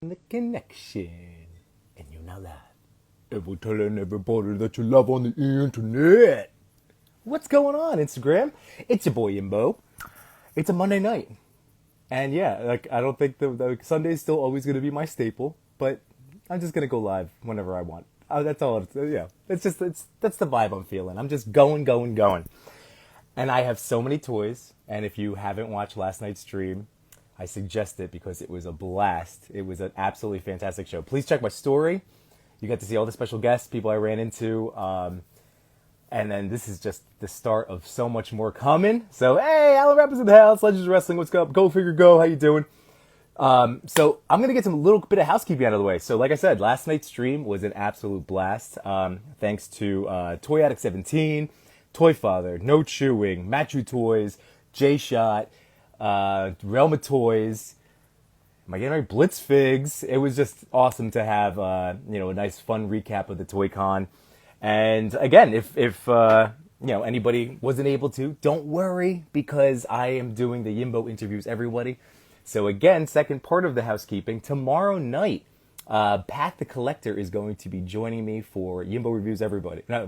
The connection. And you're not live. Ever telling everybody that you love on the internet. What's going on, Instagram? It's your boy Yimbo. It's a Monday night. And yeah, I don't think the Sunday's still always going to be my staple, but I'm just going to go live whenever I want. That's all. Yeah, that's the vibe I'm feeling. I'm just going. And I have so many toys. And if you haven't watched last night's stream, I suggest it because it was a blast. It was an absolutely fantastic show. Please check my story. You got to see all the special guests, people I ran into. And then this is just the start of so much more coming. So, hey, Alan Rappers in the house. Legends Wrestling, what's up? Go Figure Go, how you doing? So I'm going to get some little bit of housekeeping out of the way. So like I said, last night's stream was an absolute blast. Thanks to Toy Addict 17, Toy Father, No Chewing, Matchu Toys, J-Shot, Realm of Toys, am I getting right? Blitz Figs. It was just awesome to have a nice fun recap of the Toy Con. And again, if anybody wasn't able to, don't worry because I am doing the Yimbo interviews everybody. So again, second part of the housekeeping, tomorrow night, Pat the Collector is going to be joining me for Yimbo Reviews Everybody. No,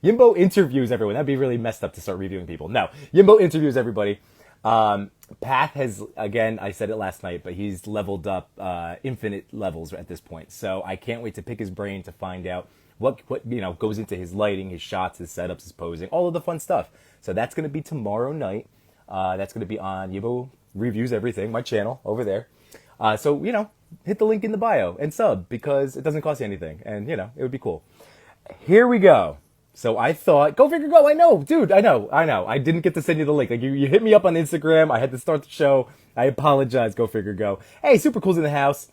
Yimbo Interviews Everyone. That'd be really messed up to start reviewing people. No, Yimbo Interviews Everybody. Pat has, again, I said it last night, but he's leveled up infinite levels at this point. So I can't wait to pick his brain to find out what goes into his lighting, his shots, his setups, his posing, all of the fun stuff. So that's going to be tomorrow night. That's going to be on Yimbo Reviews Everything, my channel over there. So hit the link in the bio and sub because it doesn't cost you anything. And, it would be cool. Here we go. So I thought, go figure go. I know, dude. I know. I didn't get to send you the link. Like you hit me up on Instagram. I had to start the show. I apologize. Go figure go. Hey, Super Cool's in the house.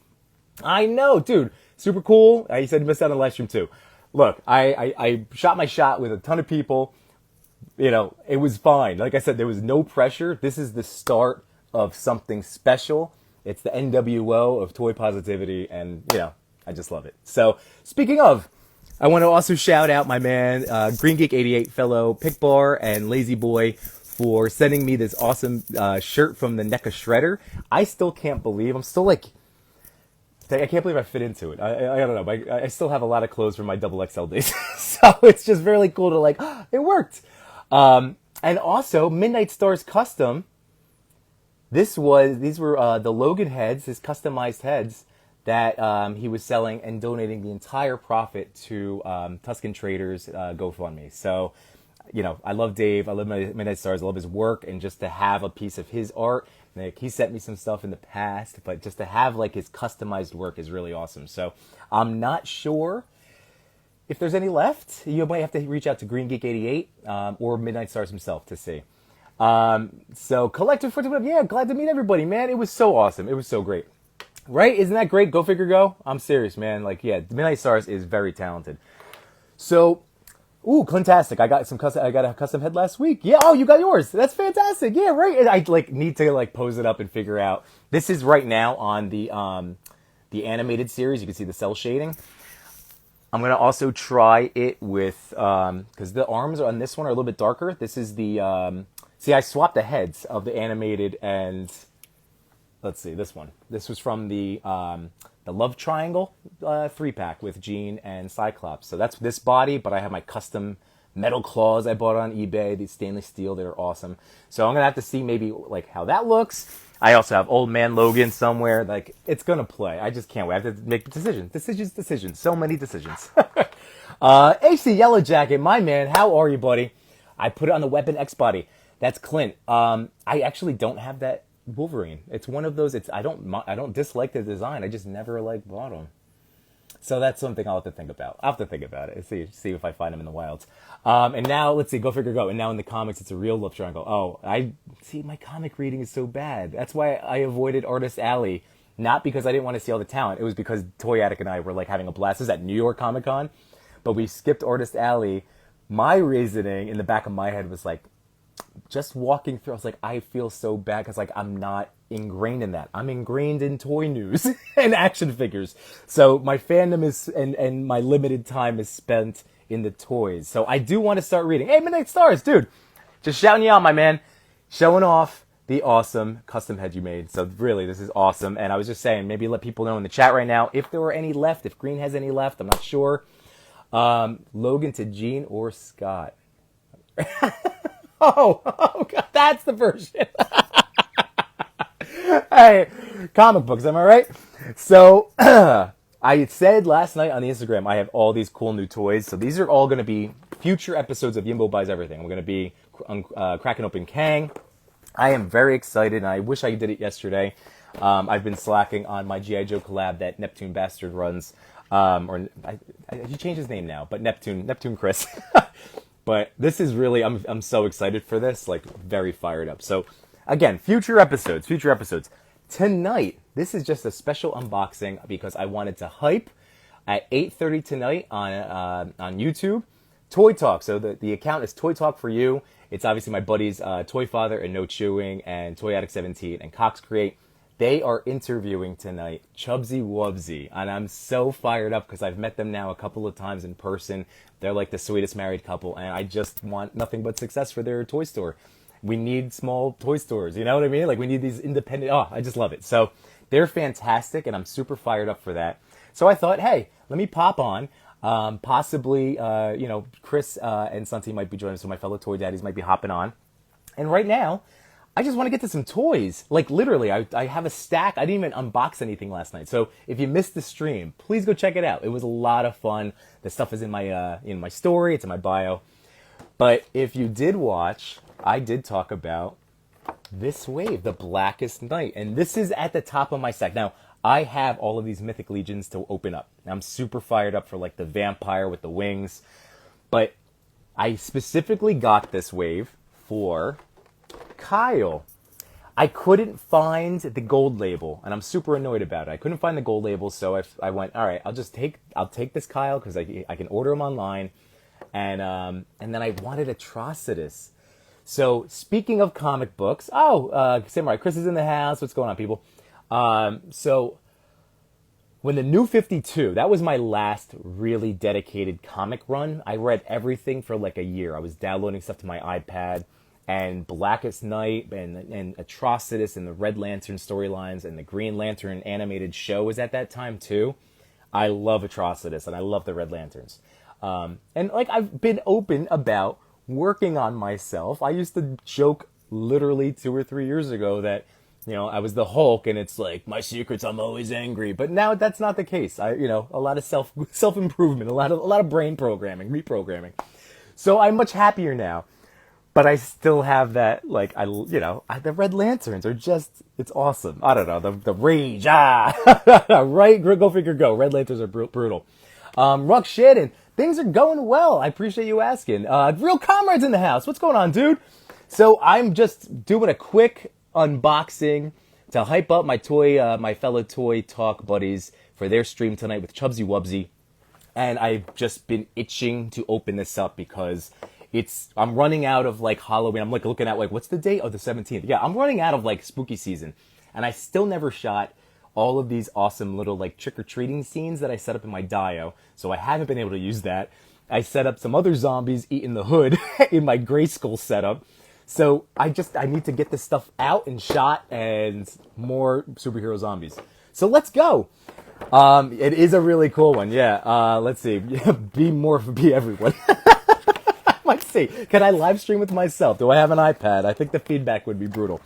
I know, dude. Super Cool. He said he missed out on the live stream too. Look, I shot my shot with a ton of people. It was fine. Like I said, there was no pressure. This is the start of something special. It's the NWO of toy positivity, and I just love it. So speaking of, I want to also shout out my man, Green Geek 88, fellow Pick Bar and Lazy Boy, for sending me this awesome shirt from the NECA Shredder. I still can't believe, I can't believe I fit into it. I don't know, but I still have a lot of clothes from my XXL days. So it's just really cool to it worked. And also, Midnight Stars Custom, these were the Logan heads, his customized heads, that he was selling and donating the entire profit to Tuscan Traders GoFundMe. So, I love Dave. I love Midnight Stars. I love his work. And just to have a piece of his art, he sent me some stuff in the past, but just to have his customized work is really awesome. So I'm not sure if there's any left. You might have to reach out to Green Geek 88 or Midnight Stars himself to see. So Collector 41, yeah, glad to meet everybody, man. It was so awesome. It was so great. Right? Isn't that great? Go figure go. I'm serious, man. Midnight Stars is very talented. So, fantastic. I got a custom head last week. Yeah, you got yours. That's fantastic. Yeah, right. And I need to pose it up and figure out. This is right now on the animated series. You can see the cell shading. I'm going to also try it with, because the arms on this one are a little bit darker. This is the, I swapped the heads of the animated and, let's see, this one. This was from the Love Triangle 3-pack with Jean and Cyclops. So that's this body, but I have my custom metal claws I bought on eBay. These stainless steel, they're awesome. So I'm going to have to see maybe how that looks. I also have Old Man Logan somewhere. It's going to play. I just can't wait. I have to make decisions. So many decisions. AC Yellow Jacket, my man, how are you, buddy? I put it on the Weapon X body. That's Clint. I actually don't have that Wolverine. It's one of those. I don't dislike the design. I just never bought them. So that's something I'll have to think about. I'll have to think about it. See if I find them in the wilds. And now let's see. Go figure. Go. And now in the comics, it's a real love triangle. Oh, I see. My comic reading is so bad. That's why I avoided Artist Alley. Not because I didn't want to see all the talent. It was because Toy Addict and I were having a blast. This is at New York Comic Con, but we skipped Artist Alley. My reasoning in the back of my head was just walking through, I was I feel so bad because I'm not ingrained in that. I'm ingrained in toy news and action figures. So my fandom is and my limited time is spent in the toys. So I do want to start reading. Hey, Midnight Stars, dude, just shouting you out, my man, showing off. the awesome custom head you made. So really, this is awesome. And I was just saying, maybe let people know in the chat right now if there were any left, if Green has any left. I'm not sure. Logan to Gene or Scott. Oh, God, that's the version. Hey, comic books, am I right? So, I said last night on the Instagram, I have all these cool new toys. So these are all going to be future episodes of Yimbo Buys Everything. We're going to be cracking open Kang. I am very excited, and I wish I did it yesterday. I've been slacking on my G.I. Joe collab that Neptune Bastard runs. He changed his name now, but Neptune Chris. But this is really, I'm so excited for this, like very fired up. So again, future episodes. Tonight, this is just a special unboxing because I wanted to hype at 8:30 tonight on YouTube. Toy Talk. So the account is Toy Talk for You. It's obviously my buddies Toy Father and No Chewing and Toy Addict 17 and Cox Create. They are interviewing tonight Chubsy Wubsy, and I'm so fired up because I've met them now a couple of times in person. They're like the sweetest married couple, and I just want nothing but success for their toy store. We need small toy stores, you know what I mean? Like we need these independent, I just love it. So they're fantastic, and I'm super fired up for that. So I thought, hey, let me pop on. Possibly, Chris and Santi might be joining, so my fellow toy daddies might be hopping on. And right now, I just want to get to some toys. Like literally, I have a stack. I didn't even unbox anything last night. So if you missed the stream, please go check it out. It was a lot of fun. The stuff is in my story. It's in my bio. But if you did watch, I did talk about this wave, the Blackest Night. And this is at the top of my stack. Now, I have all of these Mythic Legions to open up. I'm super fired up for like the vampire with the wings. But I specifically got this wave for Kyle. I couldn't find the gold label, and I'm super annoyed about it. I couldn't find the gold label, so I went, all right, I'll take this Kyle because I can order them online. And then I wanted Atrocitus. So speaking of comic books, Samurai Chris is in the house. What's going on, people? So when the New 52, that was my last really dedicated comic run. I read everything for like a year. I was downloading stuff to my iPad, and Blackest Night and Atrocitus and the Red Lantern storylines and the Green Lantern animated show was at that time too. I love Atrocitus and I love the Red Lanterns. And like I've been open about working on myself. I used to joke literally 2 or 3 years ago that, I was the Hulk and it's like, my secret's I'm always angry. But now that's not the case. A lot of self-improvement, a lot of brain programming, reprogramming. So I'm much happier now. But I still have that, like, the Red Lanterns are just, it's awesome. I don't know, the rage, right? Go figure, go. Red Lanterns are brutal. Ruck Shannon, things are going well. I appreciate you asking. Real Comrades in the house. What's going on, dude? So I'm just doing a quick unboxing to hype up my fellow Toy Talk buddies for their stream tonight with Chubsy Wubsy. And I've just been itching to open this up because I'm running out of like Halloween. I'm like looking at like, what's the date? Oh, the 17th. Yeah, I'm running out of like spooky season. And I still never shot all of these awesome little like trick-or-treating scenes that I set up in my Dio. So I haven't been able to use that. I set up some other zombies eating the hood in my Grayskull setup. So I need to get this stuff out and shot and more superhero zombies. So let's go. It is a really cool one. Yeah. Let's see. Be everyone. Let's see. Can I live stream with myself? Do I have an iPad? I think the feedback would be brutal.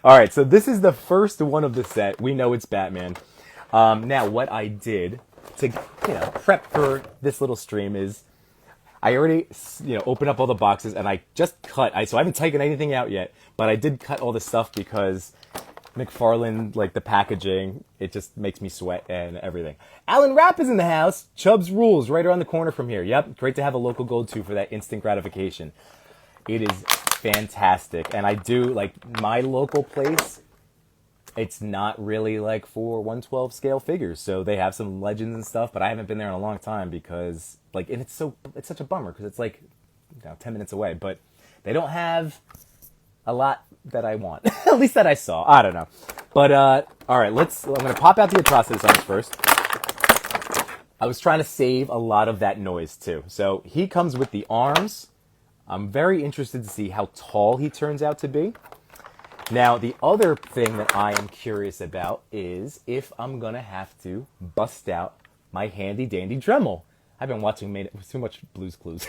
All right, so this is the first one of the set. We know it's Batman. Now, what I did to prep for this little stream is I already opened up all the boxes and I just cut. So I haven't taken anything out yet, but I did cut all the stuff because McFarlane, like the packaging, it just makes me sweat and everything. Alan Rapp is in the house. Chubbs Rules, right around the corner from here. Yep, great to have a local go-to for that instant gratification. It is fantastic. And I do, like, my local place, it's not really, like, for 1/12 scale figures. So they have some legends and stuff, but I haven't been there in a long time because, like, and it's such a bummer because it's, like, 10 minutes away. But they don't have a lot that I want. At least that I saw. I don't know. But, all right, I'm going to pop out the Atrocitus arms first. I was trying to save a lot of that noise, too. So he comes with the arms. I'm very interested to see how tall he turns out to be. Now, the other thing that I am curious about is if I'm going to have to bust out my handy dandy Dremel. I've been watching too much Blue's Clues.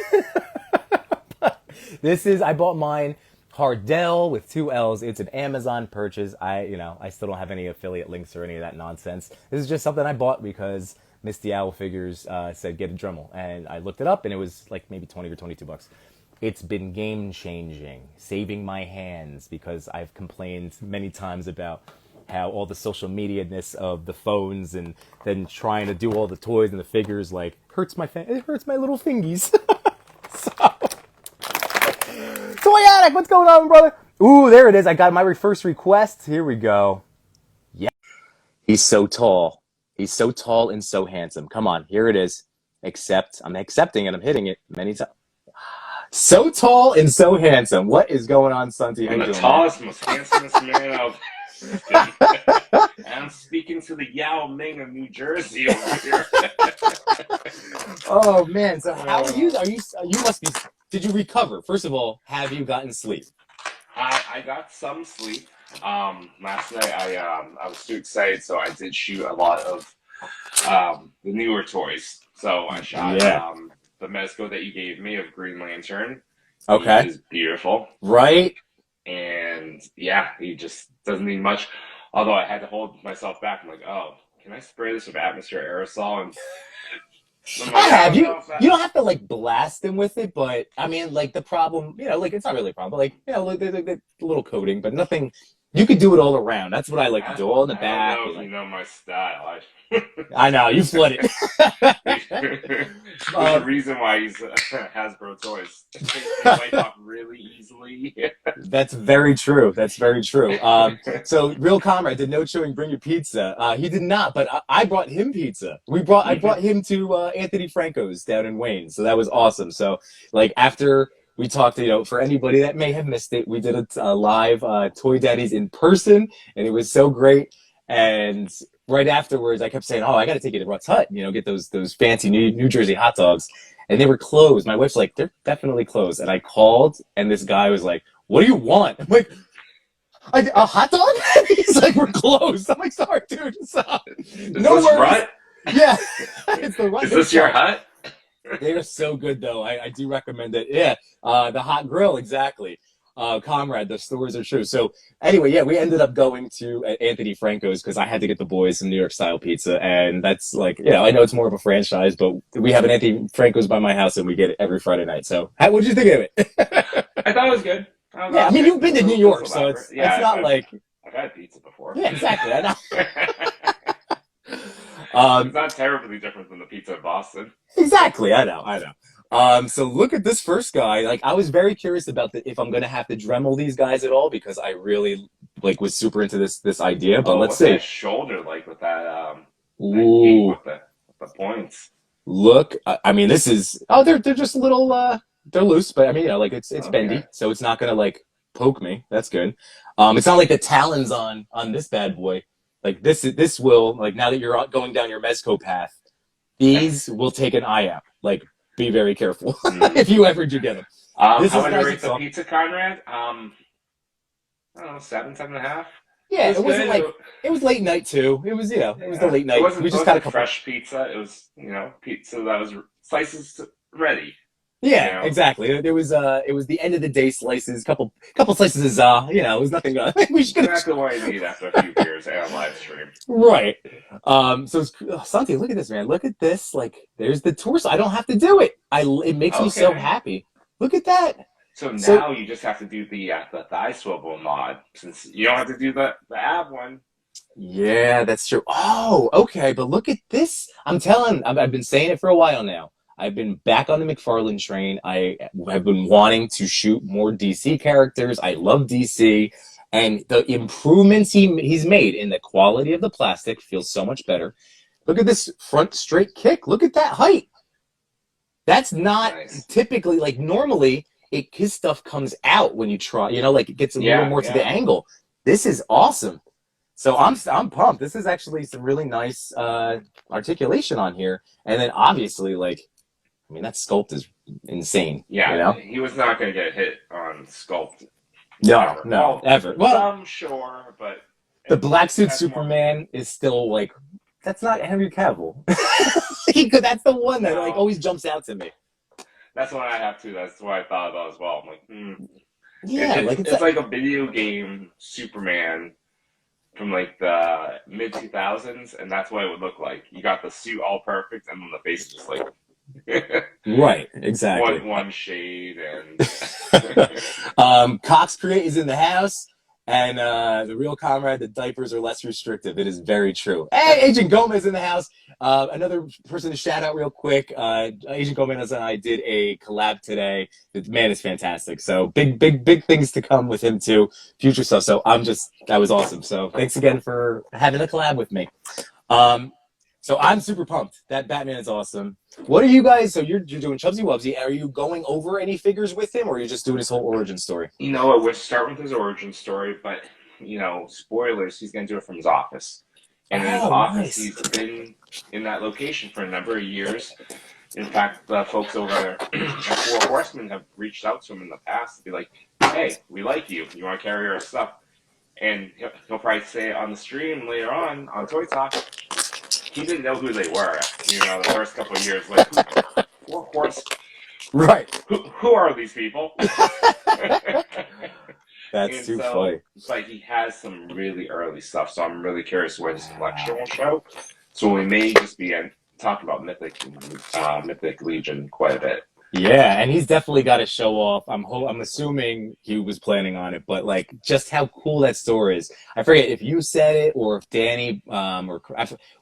I bought mine Hardell with 2 L's. It's an Amazon purchase. I still don't have any affiliate links or any of that nonsense. This is just something I bought because Misty Owl Figures said get a Dremel. And I looked it up and it was like maybe 20 or $22. It's been game changing, saving my hands because I've complained many times about how all the social media-ness of the phones and then trying to do all the toys and the figures like it hurts my little fingies. Toy Addict, what's going on, brother? Ooh, there it is. I got my first request. Here we go. Yeah. He's so tall. He's so tall and so handsome. Come on, here it is. I'm accepting it. I'm hitting it many times. So tall and so handsome. What is going on, Sunty? I'm the tallest, most handsomest man of. And I'm speaking to the Yao Ming of New Jersey over here. Oh man! So how are you? You must be. Did you recover? First of all, have you gotten sleep? I got some sleep. Last night I was too excited, so I did shoot a lot of the newer toys. So I shot the Mezco that you gave me of Green Lantern. Okay. He is beautiful. Right? And yeah, he just doesn't need much. Although I had to hold myself back. I'm like, oh, can I spray this with atmosphere aerosol? And I have. You don't have to like blast him with it, but I mean, like the problem, like it's not really a problem. But, like, like the little coating, but nothing. You could do it all around. That's what I like to do, all in the back. I don't know if you know my style. I know, you flood it. There's a reason why he's Hasbro toys. They wipe off really easily. That's very true. That's very true. So, Real Comrade did no showing bring your pizza. He did not, but I brought him pizza. I brought him to Anthony Franco's down in Wayne, so that was awesome. So, like, after we talked, for anybody that may have missed it, we did a live Toy Daddies in person, and it was so great. And right afterwards, I kept saying, "Oh, I got to take you to Rutt's Hut, get those fancy New Jersey hot dogs." And they were closed. My wife's like, "They're definitely closed." And I called, and this guy was like, "What do you want?" I'm like, "A hot dog?" He's like, "We're closed." I'm like, "Sorry, dude." No worries. Rutt? Yeah, it's the Rutt. Is this your hut? They are so good, though. I do recommend it. Yeah, the hot grill, exactly. Comrade, the stories are true. So anyway, yeah, we ended up going to Anthony Franco's because I had to get the boys some New York style pizza, and that's like, I know it's more of a franchise, but we have an Anthony Franco's by my house, and we get it every Friday night. So, what did you think of it? I thought it was good. I mean, you've been to New York, so it's not like I've had pizza before. Yeah, exactly. I know. It's not terribly different than the pizza in Boston. Exactly, I know. So look at this first guy. Like, I was very curious about if I'm gonna have to Dremel these guys at all because I really was super into this idea. But let's see. What's that shoulder like with that? With the points. Look, I mean, this is they're just a little they're loose, but I mean, it's bendy, so it's not gonna poke me. That's good. It's not like the talons on this bad boy. Like this will now that you're going down your Mezco path, these will take an eye out. Like, be very careful if you ever do get them. How would you rate the pizza, Conrad? I don't know, 7.5. Yeah, it wasn't it was late night too. It was it was the late night. We just got a fresh pizza. It was pizza that was slices ready. Yeah, exactly. It was the end of the day slices, couple slices of it was nothing. We should exactly what you need after a few beers and a live stream. Right. So Santi, look at this, man. Look at this. Like, there's the torso. I don't have to do it. It makes me so happy. Look at that. So now you just have to do the thigh swivel mod since you don't have to do the ab one. Yeah, that's true. Oh, okay. But look at this. I've been saying it for a while now. I've been back on the McFarlane train. I have been wanting to shoot more DC characters. I love DC. And the improvements he's made in the quality of the plastic feels so much better. Look at this front straight kick. Look at that height. That's not typically, normally, his stuff comes out when you try, it gets a little more to the angle. This is awesome. So I'm pumped. This is actually some really nice articulation on here. And then obviously, that sculpt is insane. Yeah, he was not going to get hit on sculpt. No, ever. no, Well, ever. Well, some sure, but the black suit that's more. Superman is still like, that's not Henry Cavill. That's the one that like No, always jumps out to me. that's what I have too. That's what I thought about as well. I'm like, Yeah, like it's like a video game Superman from like the mid 2000s, and that's what it would look like. You got the suit all perfect, and then the face is just like right, exactly. one shade, and Cox Create is in the house, and the real comrade, the diapers are less restrictive. It is very true. Hey, Agent Gomez in the house. Another person to shout out real quick. Agent Gomez and I did a collab today. The man is fantastic. So big things to come with him too. Future stuff. So that was awesome. So thanks again for having a collab with me. So I'm super pumped. That Batman is awesome. What are you guys? So you're doing Chubsy Wubsy. Are you going over any figures with him, or are you just doing his whole origin story? you know what? We're starting with his origin story, but spoilers. He's gonna do it from his office, and in his office, nice. he's been in that location for a number of years. In fact, the folks over there at Four Horsemen have reached out to him in the past to be like, "Hey, we like you. You want to carry our stuff?" And he'll probably say it on the stream later on Toy Talk. He didn't know who they were. The first couple of years, like Four Horse. Right. Who are these people? That's too funny. But he has some really early stuff, so I'm really curious where this collection will show. So we may just be talking about Mythic Legion quite a bit. Yeah, and he's definitely got to show off. I'm assuming he was planning on it, but like just how cool that store is. I forget if you said it or if Danny or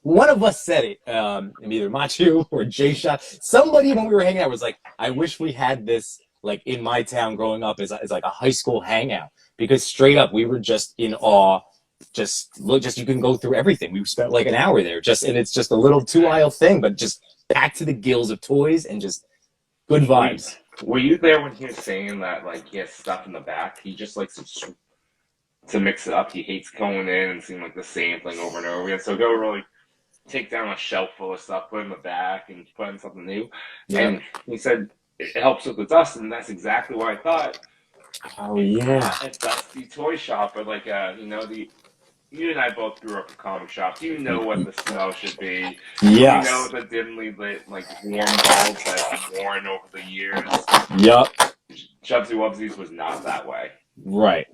one of us said it. Either Machu or Jay Shot. Somebody when we were hanging out was like, "I wish we had this like in my town growing up as like a high school hangout," because straight up we were just in awe. Just you can go through everything. We spent like an hour there, and it's just a little 2-aisle thing, but just packed to the gills of toys and just good vibes. Were you there when he was saying that like he has stuff in the back? He just likes to mix it up. He hates going in and seeing like the same thing over and over again. So go really take down a shelf full of stuff, put it in the back, and put in something new. Yeah. And he said it helps with the dust, and that's exactly what I thought. Oh yeah, a dusty toy shop, or like you and I both grew up in comic shops. You know what the smell should be. Yes. You know the dimly lit, like warm bulbs that have worn over the years. Yep. Chubsy Wubsies was not that way. Right.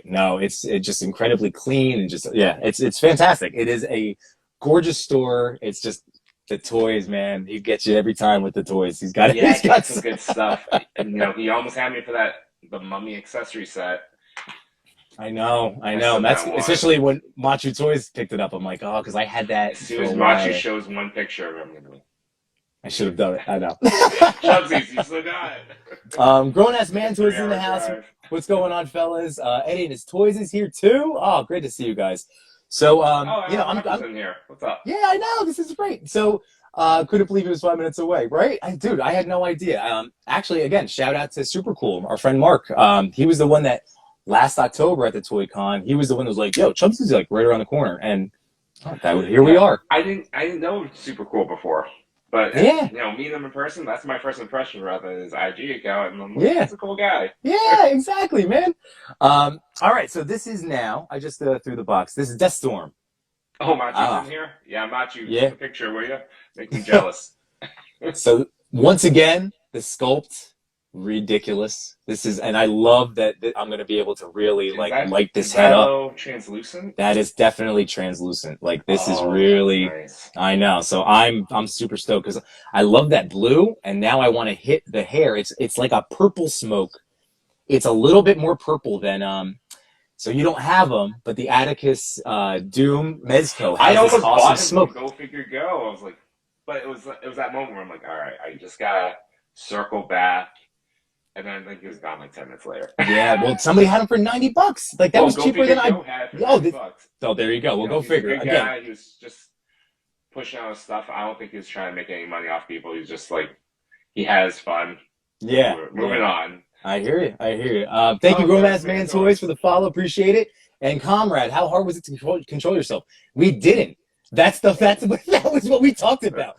No, it's just incredibly clean and it's fantastic. It is a gorgeous store. It's just the toys, man. He gets you every time with the toys. He's got some good stuff. And, he almost had me for the Mummy accessory set. I know. That's especially when Machu Toys picked it up. I'm like, oh, because I had that. As soon as Machu shows one picture of him, I should have done it. I know. Chubsies, you still got it. Grown ass man toys in the house. What's going on, fellas? Eddie and his toys is here too. Oh, great to see you guys. So, I'm in here. What's up? Yeah, I know. This is great. So, couldn't believe it was 5 minutes away, right? I had no idea. Actually, again, shout out to Super Cool, our friend Mark. He was the one that last October at the Toy Con, he was the one that was like, "Yo, Chubs is like right around the corner," and here we are. I didn't know Super Cool before, but meeting him in person, that's my first impression rather than his IG account, and I'm like, he's a cool guy. Yeah, exactly, man. All right, so this is now. I just threw the box. This is Deathstorm. Oh, Machu's in here. Yeah, Machu. Yeah, take a picture, will you? Make me jealous. So once again, the sculpt. Ridiculous. And I love that I'm going to be able to really light this head up. Translucent? That is definitely translucent. Like this is really nice. I know. So I'm super stoked because I love that blue, and now I want to hit the hair. It's like a purple smoke. It's a little bit more purple than so you don't have them, but the Atticus Doom Mezco has this awesome smoke. Go figure, go. I was like, but it was that moment where I'm like, all right, I just gotta circle back. And then I think he was gone like 10 minutes later. Yeah, well, somebody had him for $90. Like that was cheaper than I. Oh, there you go. We'll go figure. He's a good guy. He was just pushing out his stuff. I don't think he was trying to make any money off people. He's just like he has fun. Yeah. Moving on. I hear you. Thank you, Grown Ass Man Toys, for the follow. Appreciate it. And Comrade, how hard was it to control yourself? We didn't. That was what we talked about.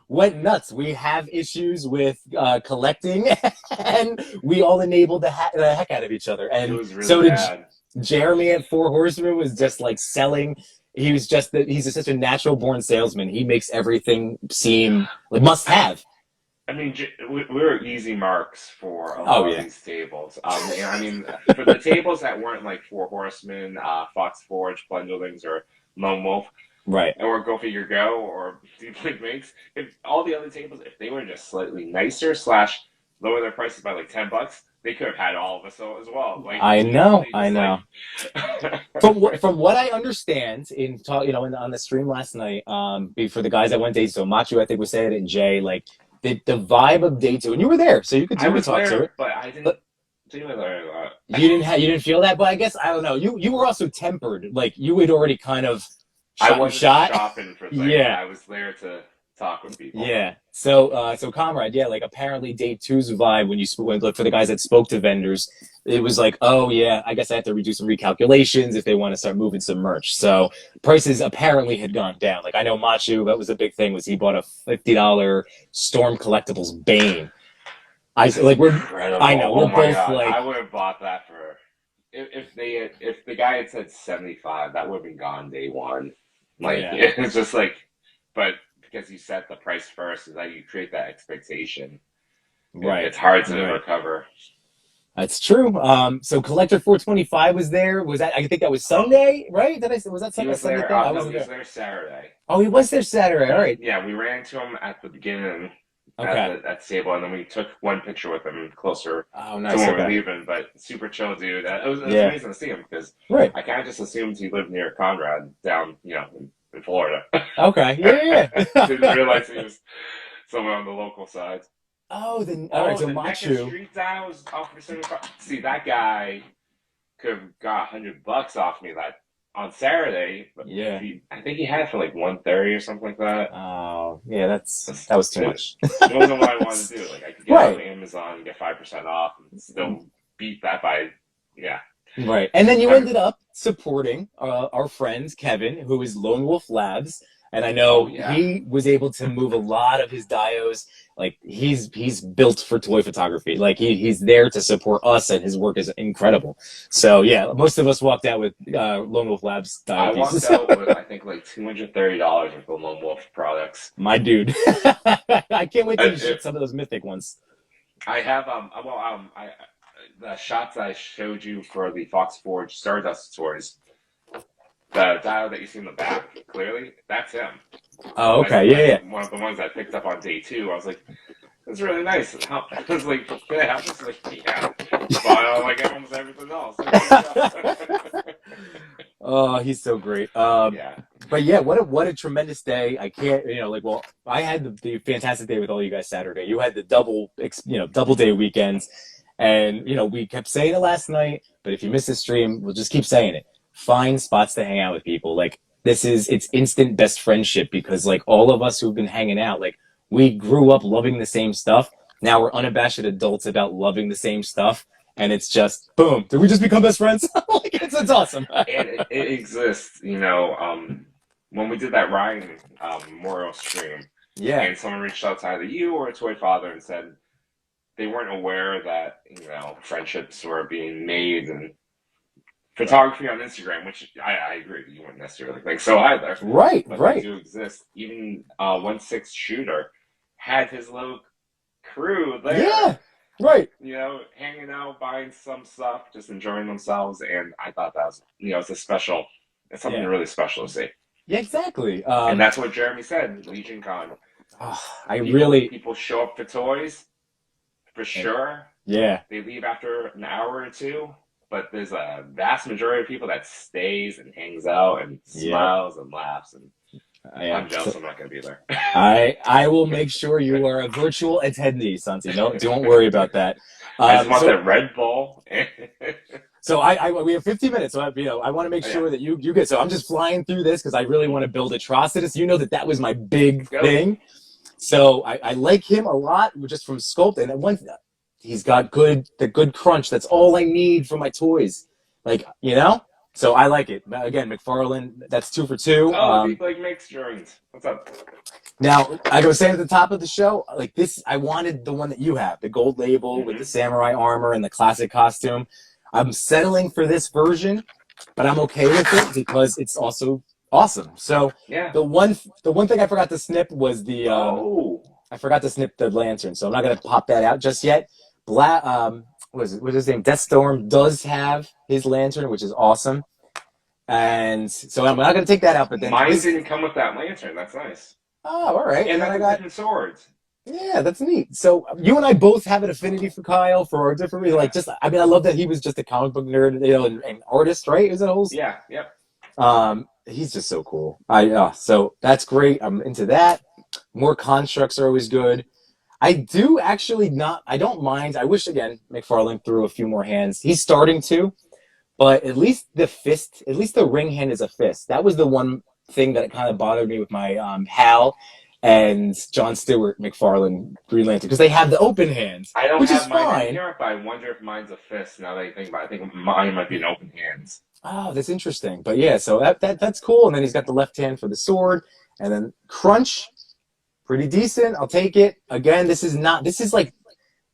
went nuts. We have issues with collecting, and we all enabled the heck out of each other. It And was really so did bad. Jeremy at Four Horsemen was just like selling. He's such a natural born salesman. He makes everything seem like must have. I mean, we were easy marks for a Oh lot of yeah, these tables. And I mean, for the tables that weren't like Four Horsemen, Fox Forge, Blendlings, or Lone Wolf, right. or Go Figure Go, or Deep Link Makes, if all the other tables, if they were just slightly nicer slash lower their prices by like $10, they could have had all of us as well. Like I know, easily, I just know. like. From what I understand in talk, on the stream last night, for the guys that went day, so Machu I think was saying it, and Jay, like the vibe of day two, and you were there, so I you could was talk to there, it. but I didn't But do it a lot. you didn't feel that, but I guess I don't know. You were also tempered, like you had already kind of I shot your wasn't shot. shopping for things. Yeah. I was there to talk with people. Yeah. So comrade, yeah, like apparently day two's vibe when look for the guys that spoke to vendors, it was like, oh yeah, I guess I have to redo some recalculations if they want to start moving some merch. So prices apparently had gone down. Like I know Machu, that was a big thing, was he bought a $50 Storm Collectibles Bane. This is incredible. I know, Oh we're my both god, like, I would have bought that for if the guy had said 75, that would have been gone day one. Like yeah, it's just like, but because you set the price first, is that you create that expectation. right, It's hard to right. recover. That's true. So Collector 425 was there. Was that? I think that was Oh, Sunday, right? Was that he a was Sunday there. thing? I No, wasn't he was there. there Saturday. Oh, he was there Saturday. All right. Yeah, we ran into him at the beginning Okay. at the table, and then we took one picture with him closer Oh, to nice. when we were Okay. leaving. But super chill dude. It was Yeah. amazing to see him because Right. I kind of just assumed he lived near Conrad down, in Florida. Okay. Yeah. Didn't Yeah. realize he was somewhere on the local side. Oh, then all right. Oh, So the Nectar Machu. Street down was offered 75. See, that guy could have got $100 off me that on Saturday, but Yeah. I think he had it for like 130 or something like that. Oh, yeah. That was too It much. wasn't what I wanted to do. Like I could get it on Right. Amazon and get 5% off and still beat that by yeah. Right. And then you Um, ended up supporting our friend Kevin, who is Lone Wolf Labs. And I oh know yeah. he was able to move a lot of his dios. Like he's built for toy photography. Like he's there to support us, and his work is incredible. So yeah, most of us walked out with Lone Wolf Labs dio I walked pieces. out with I think like $230 worth of Lone Wolf products. My dude, I can't wait till you shoot If some of those mythic ones. I have I the shots I showed you for the Fox Forge Stardust toys, the dial that you see in the back clearly, that's him. Oh, okay, yeah, yeah. One of the ones I picked up on day two. I was like, "That's really nice." I was like, "Can I have this?" Like, yeah. But like almost everything else. Like, Oh, he's so great. yeah. But yeah, what a tremendous day. I can't, well, I had the fantastic day with all you guys Saturday. You had the double day weekends. And, we kept saying it last night, but if you miss the stream, we'll just keep saying it. Find spots to hang out with people. Like, it's instant best friendship because, like, all of us who've been hanging out, like, we grew up loving the same stuff. Now we're unabashed adults about loving the same stuff. And it's just, boom, did we just become best friends? Like, it's awesome. It exists, when we did that Ryan Memorial stream, Yeah. and someone reached out to either you or a Toy Father and said they weren't aware that, friendships were being made and photography on Instagram, which I agree, you wouldn't necessarily think so either. Right, But they right. do exist. Even 1/6 Shooter had his little crew there. Yeah, right. Hanging out, buying some stuff, just enjoying themselves, and I thought that was, it's something Yeah. really special to see. Yeah, exactly. And that's what Jeremy said, Legion Con. I really, People show up for toys, for sure. yeah. They leave after an hour or two, but there's a vast majority of people that stays and hangs out and smiles and laughs, and I'm jealous I'm not going to be there. I will make sure you are a virtual attendee, Santi. No, don't worry about that. I just want that Red Bull. So we have 15 minutes. So I want to make sure that you get. So I'm just flying through this because I really want to build Atrocitus. You know that was my big thing. So I like him a lot just from sculpt, and he's got the good crunch. That's all I need for my toys. Like So I like it. Again, McFarlane. That's 2 for 2. Oh, Big Leg makes drawings. What's up? Now, I was saying at the top of the show, like this, I wanted the one that you have, the gold label with the Hmm. samurai armor and the classic costume. I'm settling for this version, but I'm okay with it because it's also awesome. So Yeah. the one, the one thing I forgot to snip was the, Oh, I forgot to snip the lantern, so I'm not gonna pop that out just yet. Black, what's his name? Deathstorm does have his lantern, which is awesome, and so I'm not gonna take that out. But then mine this, didn't come with that lantern. That's nice. oh, all right, and And then that's I a got. different sword. Yeah, that's neat. So you and I both have an affinity for Kyle for our different reasons. Like, Yeah. just I mean, I love that he was just a comic book nerd, and artist, right? Is it whole? Yeah. Yep. He's just so cool. So that's great. I'm into that. More constructs are always good. I do actually not. I don't mind. I wish again McFarlane threw a few more hands. He's starting to, but at least the fist, at least the ring hand is a fist. That was the one thing that kind of bothered me with my Hal and John Stewart McFarlane Green Lantern because they have the open hand, I don't which is have mine in fine. here, but I wonder if mine's a fist. Now that I think about it, I think mine might be an open hands. Oh, that's interesting. But yeah, so that's cool. And then he's got the left hand for the sword, and then Crunch, pretty decent. I'll take it. Again, this is not. This is like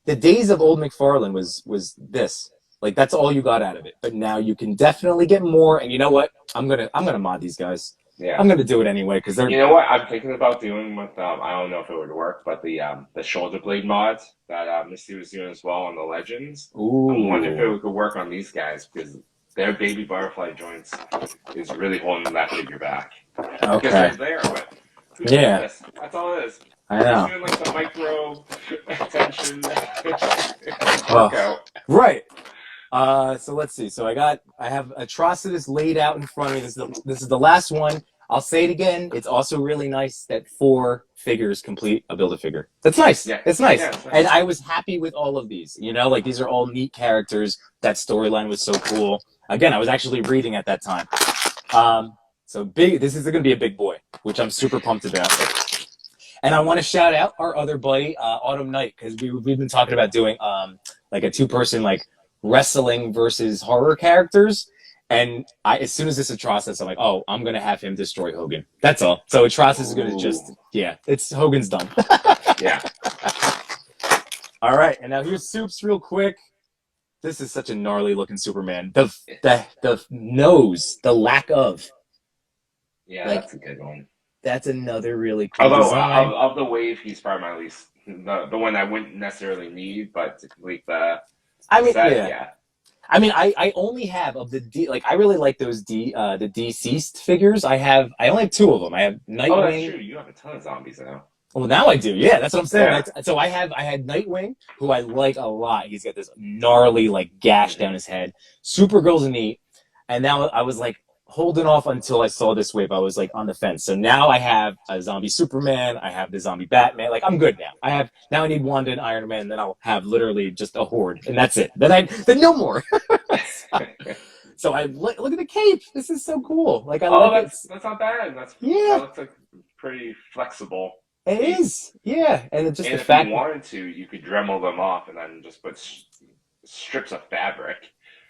the days of old McFarlane was this. Like that's all you got out of it. But now you can definitely get more. And you know what? I'm gonna mod these guys. Yeah. I'm gonna do it anyway because they're You know what I'm thinking about doing with I don't know if it would work, but the shoulder blade mods that Misty was doing as well on the Legends. I'm wondering if ooh it could work on these guys because their baby butterfly joints is really holding that figure back. Because okay. they're there, but who's doing Yeah, this? That's all it is. I Who's know. doing like the micro attention Well, workout? right. So let's see. So I have Atrocitus laid out in front of me. This is the last one. I'll say it again. It's also really nice that 4 figures complete a Build-A-Figure. That's nice. Yeah, It's nice. yeah, it's And nice. I was happy with all of these. Like these are all neat characters. That storyline was so cool. Again, I was actually reading at that time. So big. This is going to be a big boy, which I'm super pumped about. And I want to shout out our other buddy, Autumn Knight, because we've been talking about doing like a 2-person like wrestling versus horror characters. And as soon as this Atrocitus, I'm like, oh, I'm gonna have him destroy Hogan. That's all. So Atrocitus is gonna Ooh, it's Hogan's done. yeah. All right, and now here's Soups real quick. This is such a gnarly looking Superman. The nose, the lack of Yeah, like that's a good one. that's another really cool Although design. of the wave, he's probably my least the one I wouldn't necessarily need, but to complete I the mean, set, yeah. yeah. I mean, I only have of like I really like those the deceased figures. I only have 2 of them. I have Oh, that's Nightwing. true. You have a ton of zombies now. Well, now I do. Yeah, that's what I'm saying. Yeah. So I had Nightwing, who I like a lot. He's got this gnarly like gash down Hmm. his head. Supergirl's neat, and now I was like holding off until I saw this wave. I was like on the fence. So now I have a zombie Superman. I have the zombie Batman. Like I'm good now. I need Wanda and Iron Man. And then I'll have literally just a horde, and that's it. Then no more. So I look at the cape. This is so cool. Like I Oh, like it. that's not bad. That Yeah, looks like pretty flexible it cape. is. Yeah, and it's just And the if you fact wanted to, you could Dremel them off and then just put strips of fabric.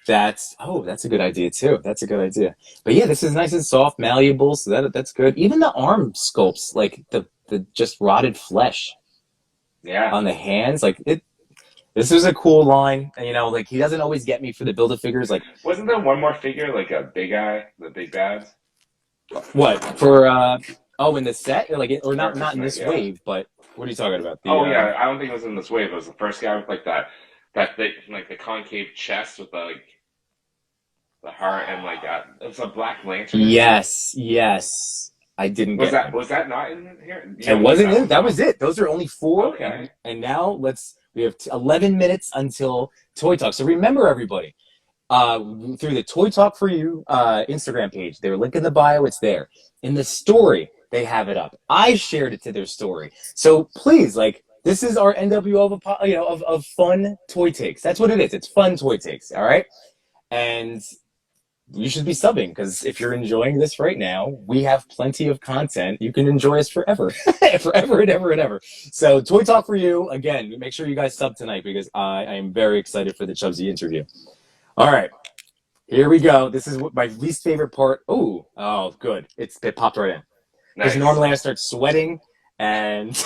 that's a good idea too. That's a good idea. But yeah, this is nice and soft, malleable, so that's good. Even the arm sculpts, like the just rotted flesh Yeah. on the hands, like it. This is a cool line, and like he doesn't always get me for the Build-A-Figures. Like Wasn't there one more figure, like a big guy, the big bads? what for? In the set, or not Versus not in Smith, this yeah. wave, but what are you talking about? Oh yeah, I don't think it was in this wave. It was the first guy with like that big, like the concave chest with the heart and like it was a Black Lantern, I think. Yes. I didn't get him. Was that not in here? You It don't think wasn't that it. was That on? was it. Those are only 4, and Okay. now we have 11 minutes until Toy Talk. So remember, everybody, through the Toy Talk for You Instagram page, their link in the bio, it's there. In the story, they have it up. I shared it to their story. So please, like, this is our NWO of fun toy takes. That's what it is. It's fun toy takes. All right, and you should be subbing because if you're enjoying this right now, we have plenty of content. You can enjoy us forever, forever and ever and ever. So, Toy Talk for You again. Make sure you guys sub tonight because I am very excited for the Chubsy interview. All right, here we go. This is my least favorite part. Oh, good. It popped right in because Nice. normally I start sweating and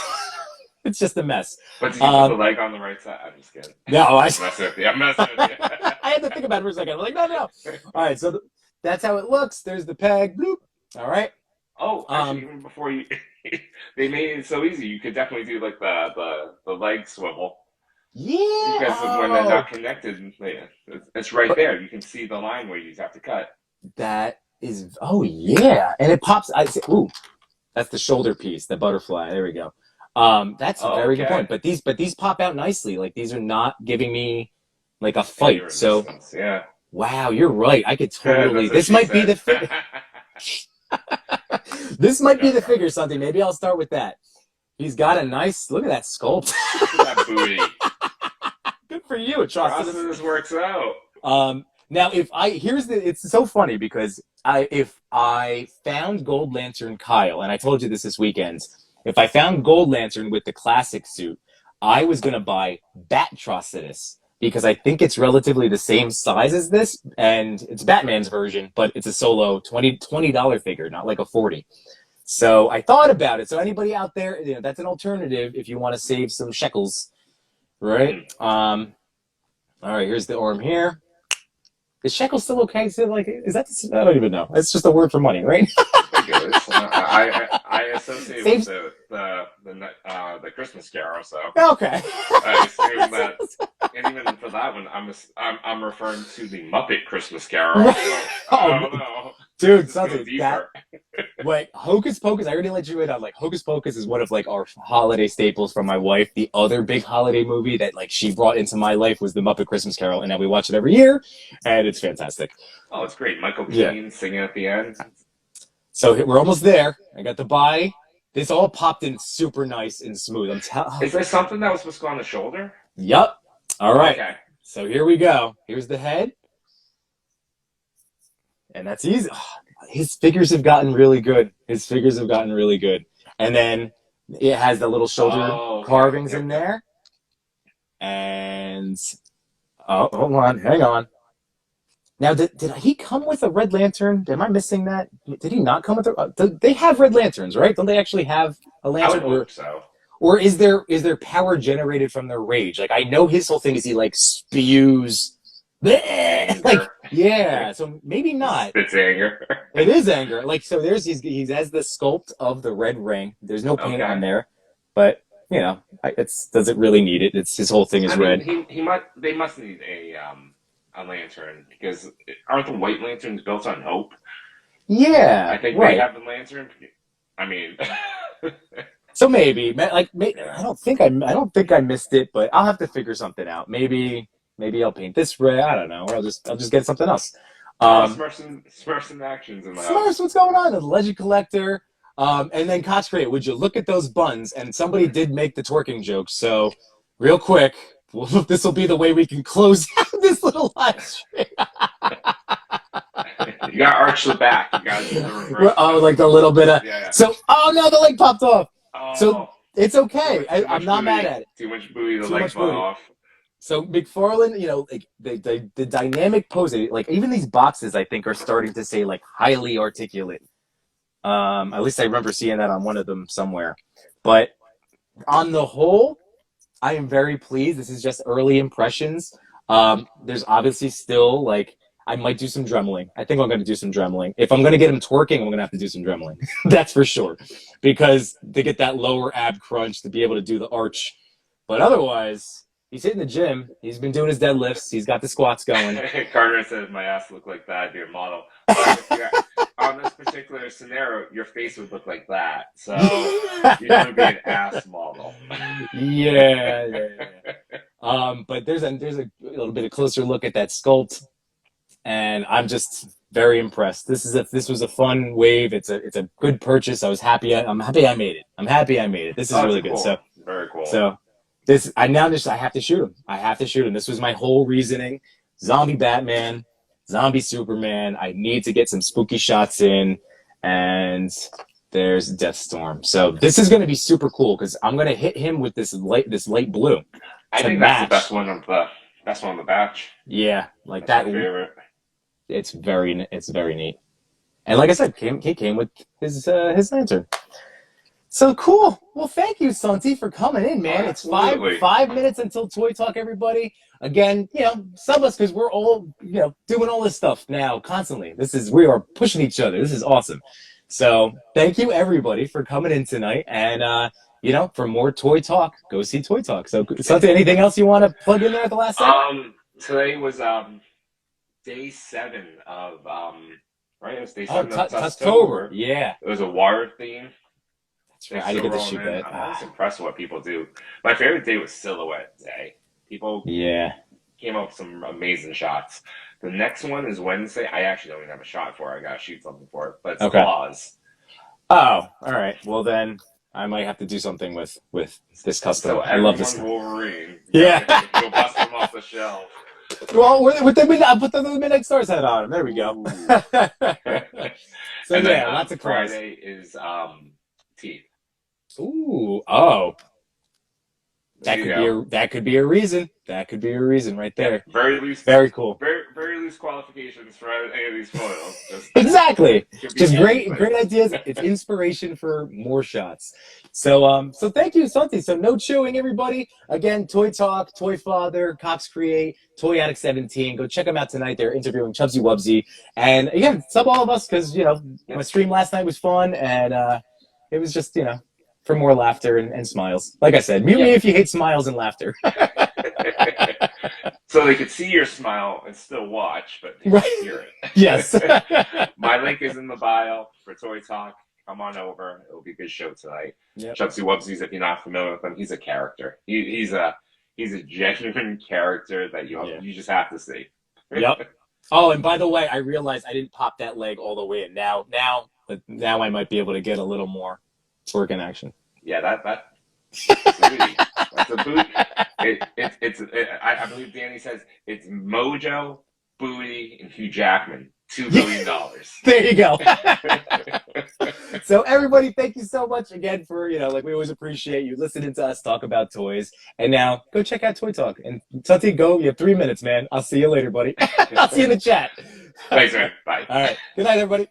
it's just a mess. But did you put the leg on the right side? I'm just kidding. No, I'm messing with you. I'm messing with you. I had to think about it for a second. I'm like, no. All right, so that's how it looks. There's the peg. Bloop. All right. Oh, actually, even before you, they made it so easy. You could definitely do like the leg swivel. Yeah. Because when they're not connected, it's right there. You can see the line where you have to cut. That is, oh yeah, and it pops. Ooh, that's the shoulder piece, the butterfly. There we go. That's a very good point. But these pop out nicely. Like these are not giving me like a fight. So yeah. Wow, you're right. I could totally. This might be the figure. This might be the figure, something. Maybe I'll start with that. He's got a nice. Look at that sculpt. Look at that booty. Good for you. This works out. Now it's so funny because if I found Gold Lantern Kyle, and I told you this weekend, if I found Gold Lantern with the classic suit, I was gonna buy Batrocidus because I think it's relatively the same size as this, and it's Batman's version, but it's a solo $20 figure, not like a 40. So I thought about it. So anybody out there, that's an alternative if you want to save some shekels, right? All right, here's the arm here. Is shekel still okay? Is that? I don't even know. It's just a word for money, right? I associate with the Christmas Carol, so okay. I assume that, and even for that one, I'm referring to the Muppet Christmas Carol. So I don't know. Dude, something that. Wait, Hocus Pocus. I already let you in on Hocus Pocus is one of our holiday staples from my wife. The other big holiday movie that she brought into my life was the Muppet Christmas Carol, and now we watch it every year, and it's fantastic. Oh, it's great. Michael Caine singing at the end. So we're almost there. I got the buy. This all popped in super nice and smooth. Is there something that was supposed to go on the shoulder? Yep. All right. Okay. So here we go. Here's the head. And that's easy. Oh, his figures have gotten really good. And then it has the little shoulder carvings in there. And, hold on. Hang on. Now, did he come with a Red Lantern? Am I missing that? Did he not come with they have Red Lanterns, right? Don't they actually have a lantern? I would hope so. Or is there power generated from their rage? I know his whole thing is he spews. Yeah, so maybe not. It's anger. It is anger. So he has the sculpt of the red ring. There's no paint on there, but does it really need it? It's his whole thing is red. They must need a lantern because aren't the white lanterns built on hope? Yeah, I think they have the lantern. I mean, so maybe I don't think I missed it, but I'll have to figure something out. Maybe I'll paint this red. I don't know. Or I'll just get something else. Smurfs in actions in the Smurfs, what's going on? The Legend Collector. And then Koch Create, would you look at those buns? And somebody did make the twerking joke. So real quick, this will be the way we can close out this little live stream. You got to arch the back. You got to do the reverse. Like the little bit of. Yeah. So, no, the leg popped off. Oh, so it's okay. I'm not mad at it. Too much booty, the leg fell off. So McFarlane, the dynamic posing, even these boxes, I think are starting to say highly articulate. At least I remember seeing that on one of them somewhere. But on the whole, I am very pleased. This is just early impressions. There's obviously still I might do some dremeling. I think I'm going to do some dremeling. If I'm going to get him twerking, I'm going to have to do some dremeling. That's for sure. Because to get that lower ab crunch, to be able to do the arch. But otherwise, he's hitting the gym. He's been doing his deadlifts. He's got the squats going. Carter says, my ass look like that, your model. On this particular scenario, your face would look like that. So you're going to be an ass model. Yeah. But there's a little bit of closer look at that sculpt. And I'm just very impressed. This was a fun wave. It's a good purchase. I'm happy I made it. This is really good. Cool. So very cool. So I have to shoot him. This was my whole reasoning. Zombie Batman, zombie Superman. I need to get some spooky shots in, and there's Deathstorm. So this is going to be super cool because I'm going to hit him with this light blue. I think that's the best one of the batch. Yeah, that's that. My favorite. It's very neat. And like I said, he came with his lantern. So cool. Well, thank you, Santi, for coming in, man. It's Absolutely. 5 minutes until Toy Talk, everybody. Again, sub us because we're all, doing all this stuff now constantly. We are pushing each other. This is awesome. So thank you, everybody, for coming in tonight. And, for more Toy Talk, go see Toy Talk. So, Santi, anything else you want to plug in there at the last second? Today was day 7 of right. It was day 7 of October. Yeah, it was a water theme. that's right. I didn't get to shoot that. I'm always impressed with what people do. My favorite day was Silhouette Day. People came up with some amazing shots. The next one is Wednesday. I actually don't even have a shot for it. I gotta shoot something for it, but it's Claws. Oh, all right. Well, then I might have to do something with this custom. So I love this. Wolverine. Yeah. Go bust him off the shelf. Well, I put the Midnight Stars head on him. There we go. So and then, lots of claws. Friday is Teeth. Ooh, oh. That could be a reason. That could be a reason right there. Yeah, very loose. Very cool. Very loose qualifications for any of these foils. Exactly. Just great ideas. It's inspiration for more shots. So thank you, Santi. So no chewing, everybody. Again, Toy Talk, Toy Father, Cox Create, Toy Addict 17. Go check them out tonight. They're interviewing Chubsy Wubsy. And again, sub all of us because my stream last night was fun and it was just for more laughter and smiles. Like I said, mute me if you hate smiles and laughter. So they could see your smile and still watch, but they can't hear it. Yes. My link is in the bio for Toy Talk. Come on over. It'll be a good show tonight. Yep. Chubsy Wubsies, if you're not familiar with him, he's a character. He's a genuine character that you just have to see. Yep. Oh, and by the way, I realized I didn't pop that leg all the way in. Now I might be able to get a little more twerking action. Yeah, that's a booty. That's a booty. I believe Danny says it's Mojo, Booty, and Hugh Jackman. $2 billion. There you go. So everybody, thank you so much again for, we always appreciate you listening to us talk about toys. And now go check out Toy Talk. And Santi, go. You have 3 minutes, man. I'll see you later, buddy. I'll see you in the chat. Thanks, man. Bye. All right. Good night, everybody.